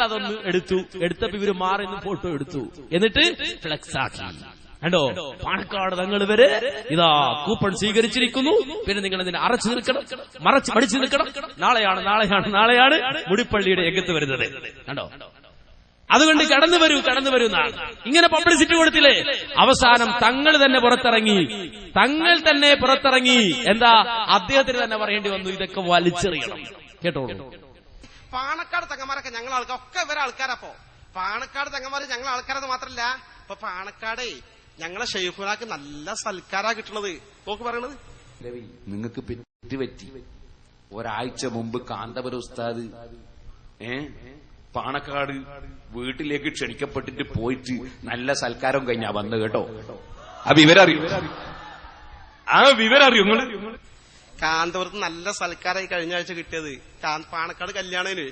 ഞങ്ങൾ അതൊന്ന് എടുത്തപ്പോ ഇവര് മാറി ഫോട്ടോ എടുത്തു, എന്നിട്ട് ഫ്ലെക്സ് ആക്കി. കണ്ടോ, പാണക്കാട് തങ്ങൾ വരെ ഇതാ കൂപ്പൺ സ്വീകരിച്ചിരിക്കുന്നു. പിന്നെ നിങ്ങൾ ഇതിനെ അറച്ചു നിൽക്കണം, മടിച്ചു നിൽക്കണം. നാളെയാണ് മുടിപ്പള്ളിയുടെ എഗത്ത് വരുന്നത്. കണ്ടോ, അതുകൊണ്ട് കടന്നു വരൂ എന്നാണ് ഇങ്ങനെ പബ്ലിസിറ്റി കൊടുത്തില്ലേ. അവസാനം തങ്ങൾ തന്നെ പുറത്തിറങ്ങി എന്താ അദ്ദേഹത്തിന് തന്നെ പറയേണ്ടി വന്നു, ഇതൊക്കെ വലിച്ചെറിയണം. കേട്ടോളൂ. പാണക്കാട് തങ്ങന്മാരൊക്കെ ഞങ്ങൾ ആൾക്കാർ ഒക്കെ ഇവരെ ആൾക്കാരപ്പോ പാണക്കാട് തങ്ങന്മാര് ഞങ്ങൾ ആൾക്കാരത് മാത്രല്ല, ഇപ്പൊ പാണക്കാടേ ഞങ്ങളെ ഷെയ്ഖുനാക്ക് നല്ല സൽക്കാരാ കിട്ടണത്. നോക്ക് പറയണത്, നിങ്ങൾക്ക് പറ്റി ഒരാഴ്ച മുമ്പ് കാന്തപുര ഉസ്താദ് പാണക്കാട് വീട്ടിലേക്ക് ക്ഷണിക്കപ്പെട്ടിട്ട് പോയിട്ട് നല്ല സൽക്കാരം കഴിഞ്ഞാ വന്ന് കേട്ടോ. ആ വിവരം അറിയോ നിങ്ങള്? കാന്തപുരത്ത് നല്ല സൽക്കാരായി കഴിഞ്ഞ ആഴ്ച കിട്ടിയത് പാണക്കാട് കല്യാണത്തിന്.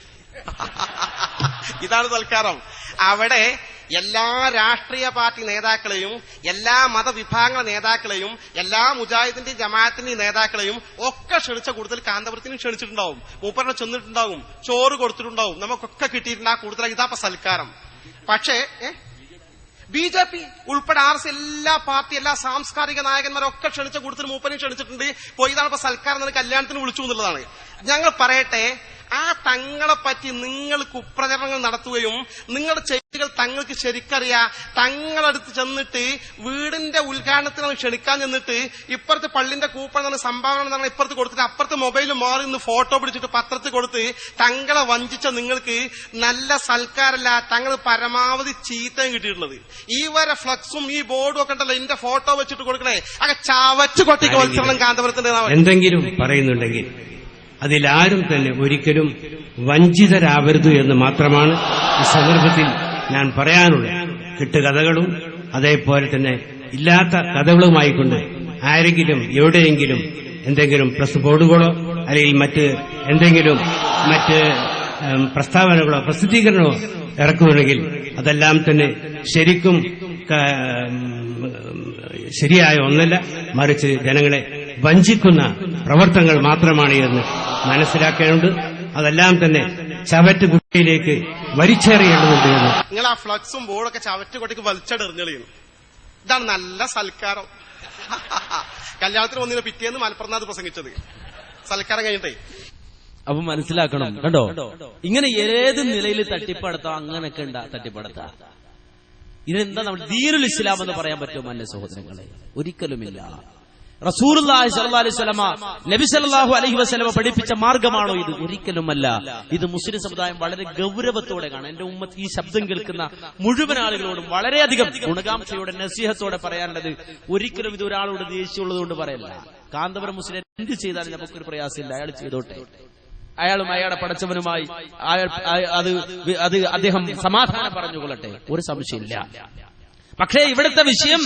ഇതാണ് സൽക്കാരം. അവിടെ എല്ലാ രാഷ്ട്രീയ പാർട്ടി നേതാക്കളെയും, എല്ലാ മതവിഭാഗങ്ങളുടെ നേതാക്കളെയും, എല്ലാ മുജാഹിദിന്റെയും ജമാഅത്തിന്റെയും നേതാക്കളെയും ഒക്കെ ക്ഷണിച്ച കൂടുതൽ കാന്തപുരത്തിനും ക്ഷണിച്ചിട്ടുണ്ടാവും. മൂപ്പറിനെ ചെന്നിട്ടുണ്ടാവും, ചോറ് കൊടുത്തിട്ടുണ്ടാവും, നമുക്കൊക്കെ കിട്ടിയിട്ടുണ്ട്. ആ കൂടുതൽ ഇതാപ്പ സൽക്കാരം. പക്ഷേ BJP ഉൾപ്പെടെ RS എല്ലാ പാർട്ടി, എല്ലാ സാംസ്കാരിക നായകന്മാരൊക്കെ ക്ഷണിച്ച കൂടുതൽ മൂപ്പനെയും ക്ഷണിച്ചിട്ടുണ്ട്. പോയി ഇതാണ് ഇപ്പൊ സൽക്കാരം എന്ന് കല്യാണത്തിന് വിളിച്ചു എന്നുള്ളതാണ്. ഞങ്ങൾ പറയട്ടെ, ആ തങ്ങളെ പറ്റി നിങ്ങൾ കുപ്രചരണങ്ങൾ നടത്തുകയും നിങ്ങളുടെ ചെയ്തികൾ തങ്ങൾക്ക് ശരിക്കറിയാ, തങ്ങളടുത്ത് ചെന്നിട്ട് വീടിന്റെ ഉദ്ഘാടനത്തിന് ക്ഷണിക്കാൻ ചെന്നിട്ട് ഇപ്പുറത്ത് പള്ളിന്റെ കൂപ്പൺ എന്ന സംഭാവന എന്നാണ് ഇപ്പുറത്ത് കൊടുത്തിട്ട് അപ്പുറത്ത് മൊബൈൽ മാറി നിന്ന് ഫോട്ടോ പിടിച്ചിട്ട് പത്രത്തിൽ കൊടുത്ത് തങ്ങളെ വഞ്ചിച്ച നിങ്ങൾക്ക് നല്ല സൽക്കാരല്ല, തങ്ങൾ പരമാവധി ചീത്തയും കിട്ടിയിട്ടുള്ളത്. ഈ വരെ ഫ്ലക്സും ഈ ബോർഡും ഒക്കെ ഉണ്ടല്ലോ, എന്റെ ഫോട്ടോ വെച്ചിട്ട് കൊടുക്കണേ, അങ്ങനെ ചവച്ചു കൊട്ടിക്ക് മത്സരണം കാന്തപുരത്തിന്റെ. എന്തെങ്കിലും പറയുന്നുണ്ടെങ്കിൽ അതിലാരും തന്നെ ഒരിക്കലും വഞ്ചിതരാവരുത് എന്ന് മാത്രമാണ് ഈ സന്ദർഭത്തിൽ ഞാൻ പറയാനുള്ളത്. കെട്ടുകഥകളും അതേപോലെ തന്നെ ഇല്ലാത്ത കഥകളുമായിക്കൊണ്ട് ആരെങ്കിലും എവിടെയെങ്കിലും എന്തെങ്കിലും പ്രസ് ബോർഡുകളോ അല്ലെങ്കിൽ മറ്റ് പ്രസ്താവനകളോ പ്രസിദ്ധീകരണമോ ഇറക്കുന്നുണ്ടെങ്കിൽ അതെല്ലാം തന്നെ ശരിക്കും ശരിയായ ഒന്നല്ല, മറിച്ച് ജനങ്ങളെ വഞ്ചിക്കുന്ന പ്രവർത്തനങ്ങൾ മാത്രമാണ് എന്ന് മനസ്സിലാക്കേണ്ടത്. അതെല്ലാം തന്നെ ചവറ്റുകുട്ടിയിലേക്ക് വലിച്ചെറിയേണ്ടതുണ്ട് എന്ന്. നിങ്ങൾ ആ ഫ്ലക്സും ബോർഡൊക്കെ ചവറ്റുകൊട്ടിക്ക് വലിച്ചെറിഞ്ഞെളിയുന്നു. ഇതാണ് നല്ല സൽക്കാരം. കല്യാണത്തിന് വന്നിന് പിറ്റേന്ന് മലപ്പുറത്ത് പ്രസംഗിച്ചത് സൽക്കാരം കഴിഞ്ഞിട്ടേ. അപ്പൊ മനസ്സിലാക്കണം, കണ്ടോ, ഇങ്ങനെ ഏത് നിലയിൽ തട്ടിപ്പടത്താം, അങ്ങനെയൊക്കെ ഉണ്ടാ തട്ടിപ്പടത്താം. ഇതെന്താ നമ്മൾ ദീനുൽ ഇസ്ലാം എന്ന് പറയാൻ പറ്റുമോ അല്ലേ സഹോദരങ്ങളെ? ഒരിക്കലുമില്ല. റസൂലുള്ളാഹി സ്വല്ലല്ലാഹു അലൈഹി വസല്ലമ, നബി സല്ലല്ലാഹു അലൈഹി വസല്ലമ പഠിപ്പിച്ച മാർഗമാണോ ഇത്? ഒരിക്കലുമല്ല. ഇത് മുസ്ലിം സമുദായം വളരെ ഗൗരവത്തോടെ കാണാം. എന്റെ ഉമ്മത്ത്, ഈ ശബ്ദം കേൾക്കുന്ന മുഴുവൻ ആളുകളോടും വളരെയധികം ഗുണകാംക്ഷയോടെ നസീഹത്തോടെ പറയാനുള്ളത്, ഒരിക്കലും ഇത് ഒരാളോട് ദേഷ്യമുള്ളത് കൊണ്ട് പറയല്ല. കാന്തപുരം മുസ്ലിം എന്ത് ചെയ്താലും നമുക്കൊരു പ്രയാസമില്ല, അയാൾ ചെയ്തോട്ടെ. അയാളും അയാളുടെ പടച്ചവനുമായി അദ്ദേഹം സമാധാനം പറഞ്ഞുകൊള്ളട്ടെ, ഒരു സംശയമില്ല. പക്ഷേ ഇവിടുത്തെ വിഷയം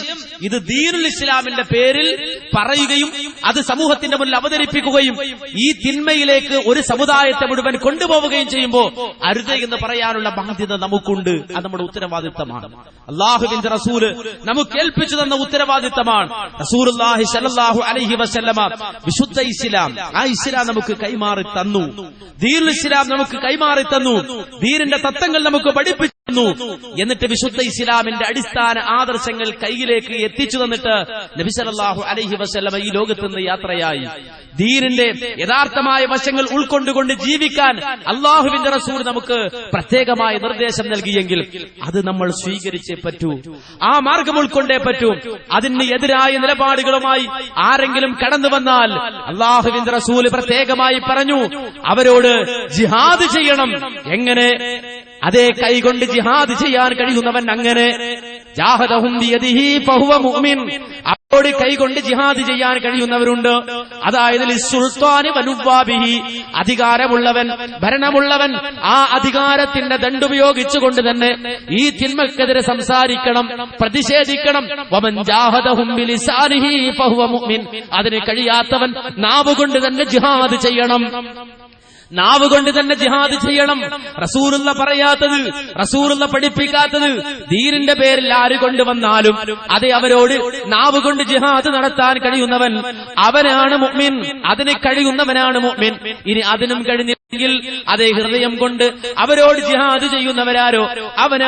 ഇത് ദീനുൽ ഇസ്ലാമിന്റെ പേരിൽ പറയുകയും അത് സമൂഹത്തിന്റെ മുന്നിൽ അവതരിപ്പിക്കുകയും ഈ തിന്മയിലേക്ക് ഒരു സമുദായത്തെ മുഴുവൻ കൊണ്ടുപോവുകയും ചെയ്യുമ്പോൾ അരുത് എന്ന് പറയാനുള്ള ബാധ്യത നമുക്കുണ്ട്. അത് നമ്മുടെ ഉത്തരവാദിത്തമാണ്. അല്ലാഹുവിന്റെ റസൂല് നമുക്ക് ഏൽപ്പിച്ചു തന്ന ഉത്തരവാദിത്തമാണ്. റസൂലുള്ളാഹി സ്വല്ലല്ലാഹു അലൈഹി വസല്ലമ വിശുദ്ധ ഇസ്ലാം, ആ ഇസ്ലാം നമുക്ക് കൈമാറി തന്നു. ദീനുൽ ഇസ്ലാം നമുക്ക് കൈമാറി തന്നു. ദീനിന്റെ തത്വങ്ങൾ നമുക്ക് പഠിപ്പിച്ചു. എന്നിട്ട് വിശുദ്ധ ഇസ്ലാമിന്റെ അടിസ്ഥാന ആദർശങ്ങൾ കയ്യിലേക്ക് എത്തിച്ചു തന്നിട്ട് നബി സല്ലല്ലാഹു അലൈഹി വസല്ലമ ഈ ലോകത്ത് നിന്ന് യാത്രയായി. ദീനിന്റെ യഥാർത്ഥമായ വശങ്ങൾ ഉൾക്കൊണ്ടുകൊണ്ട് ജീവിക്കാൻ അല്ലാഹുവിന്റെ റസൂൽ നമുക്ക് പ്രത്യേകമായ നിർദ്ദേശം നൽകിയെങ്കിൽ അത് നമ്മൾ സ്വീകരിച്ചേ പറ്റൂ. ആ മാർഗം ഉൾക്കൊണ്ടേ പറ്റൂ. അതിന് എതിരായ നിലപാടുകളുമായി ആരെങ്കിലും കടന്നു വന്നാൽ അല്ലാഹുവിന്റെ റസൂൽ പ്രത്യേകമായി പറഞ്ഞു, അവരോട് ജിഹാദ് ചെയ്യണം. എങ്ങനെ? അതേ കൈകൊണ്ട് ജിഹാദ് ചെയ്യാൻ കഴിയുന്നവൻ അങ്ങനെ ജാഹദഹും ബിയദിഹി ഫഹുവ മുഅ്മിൻ, അവരോട് കൈകൊണ്ട് ജിഹാദ് ചെയ്യാൻ കഴിയുന്നവരുണ്ട്. അതായത് ലിസ്സുൽത്താനി വനുവാബിഹി, അധികാരമുള്ളവൻ, ഭരണമുള്ളവൻ ആ അധികാരത്തിന്റെ ദണ്ടുപയോഗിച്ചുകൊണ്ട് തന്നെ ഈ തിന്മക്കെതിരെ സംസാരിക്കണം, പ്രതിഷേധിക്കണം. വമൻ ജാഹദഹും ബിലിസാനിഹി ഫഹുവ മുഅ്മിൻ, അതിന് കഴിയാത്തവൻ നാവുകൊണ്ട് തന്നെ ജിഹാദ് ചെയ്യണം. നാവ് കൊണ്ട് തന്നെ ജിഹാദ് ചെയ്യണം. റസൂലുള്ള പറയാത്തത്, റസൂലുള്ള പഠിപ്പിക്കാത്തത് ദീനിന്റെ പേരിൽ ആര് കൊണ്ടുവന്നാലും അത് അവരോട് നാവ് കൊണ്ട് ജിഹാദ് നടത്താൻ കഴിയുന്നവൻ അവനാണ് മുഅ്മിൻ. അതിന് കഴിയുന്നവനാണ് മുഅ്മിൻ. ഇനി അതിനും കഴിഞ്ഞില്ലെങ്കിൽ അതേ ഹൃദയം കൊണ്ട് അവരോട് ജിഹാദ് ചെയ്യുന്നവരാരോ അവനാണ്